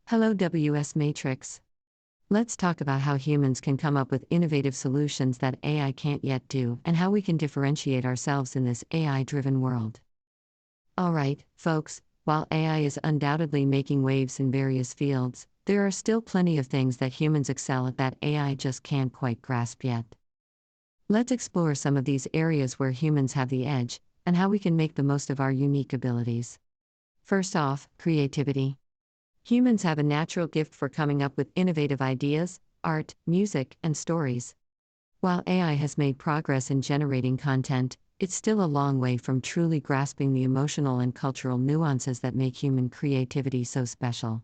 Hello, WS Matrix. Let's talk about how humans can come up with innovative solutions that AI can't yet do and how we can differentiate ourselves in this AI driven world. Alright, folks, while AI is undoubtedly making waves in various fields, there are still plenty of things that humans excel at that AI just can't quite grasp yet. Let's explore some of these areas where humans have the edge and how we can make the most of our unique abilities. First off, creativity. Humans have a natural gift for coming up with innovative ideas, art, music, and stories. While AI has made progress in generating content, it's still a long way from truly grasping the emotional and cultural nuances that make human creativity so special.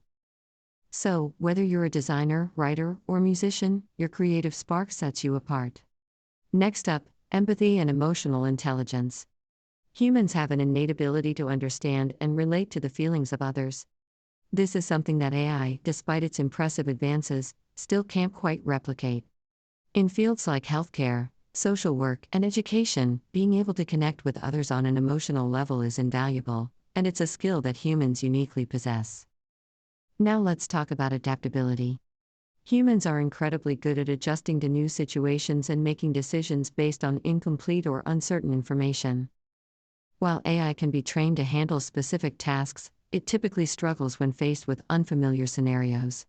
So, whether you're a designer, writer, or musician, your creative spark sets you apart. Next up, empathy and emotional intelligence. Humans have an innate ability to understand and relate to the feelings of others. This is something that AI, despite its impressive advances, still can't quite replicate. In fields like healthcare, social work, and education, being able to connect with others on an emotional level is invaluable, and it's a skill that humans uniquely possess. Now let's talk about adaptability. Humans are incredibly good at adjusting to new situations and making decisions based on incomplete or uncertain information. While AI can be trained to handle specific tasks, it typically struggles when faced with unfamiliar scenarios.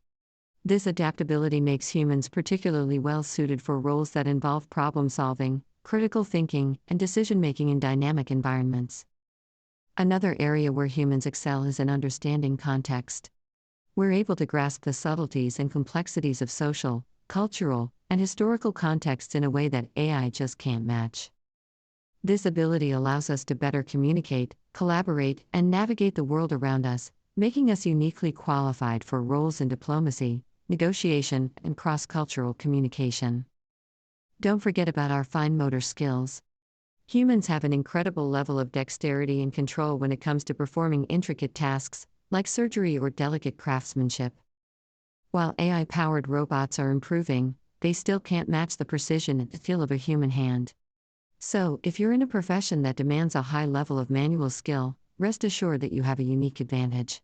This adaptability makes humans particularly well suited for roles that involve problem solving, critical thinking, and decision making in dynamic environments. Another area where humans excel is in understanding context. We're able to grasp the subtleties and complexities of social, cultural, and historical contexts in a way that AI just can't match. This ability allows us to better communicate, collaborate, and navigate the world around us, making us uniquely qualified for roles in diplomacy, negotiation, and cross-cultural communication. Don't forget about our fine motor skills. Humans have an incredible level of dexterity and control when it comes to performing intricate tasks, like surgery or delicate craftsmanship. While AI-powered robots are improving, they still can't match the precision and feel of a human hand. So, if you're in a profession that demands a high level of manual skill, rest assured that you have a unique advantage.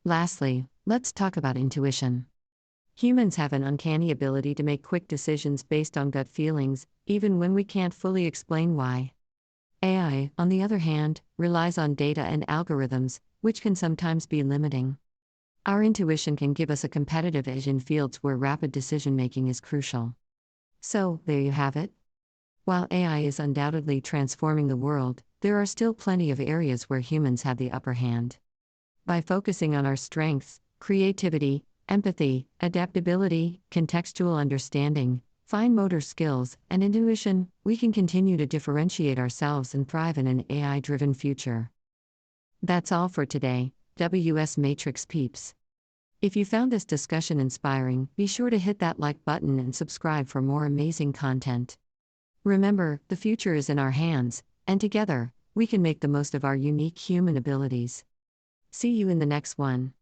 Lastly, let's talk about intuition. Humans have an uncanny ability to make quick decisions based on gut feelings, even when we can't fully explain why. AI, on the other hand, relies on data and algorithms, which can sometimes be limiting. Our intuition can give us a competitive edge in fields where rapid decision-making is crucial. So, there you have it. While AI is undoubtedly transforming the world, there are still plenty of areas where humans have the upper hand. By focusing on our strengths, creativity, empathy, adaptability, contextual understanding, fine motor skills, and intuition, we can continue to differentiate ourselves and thrive in an AI-driven future. That's all for today, WS Matrix peeps. If you found this discussion inspiring, be sure to hit that like button and subscribe for more amazing content. Remember, the future is in our hands, and together, we can make the most of our unique human abilities. See you in the next one.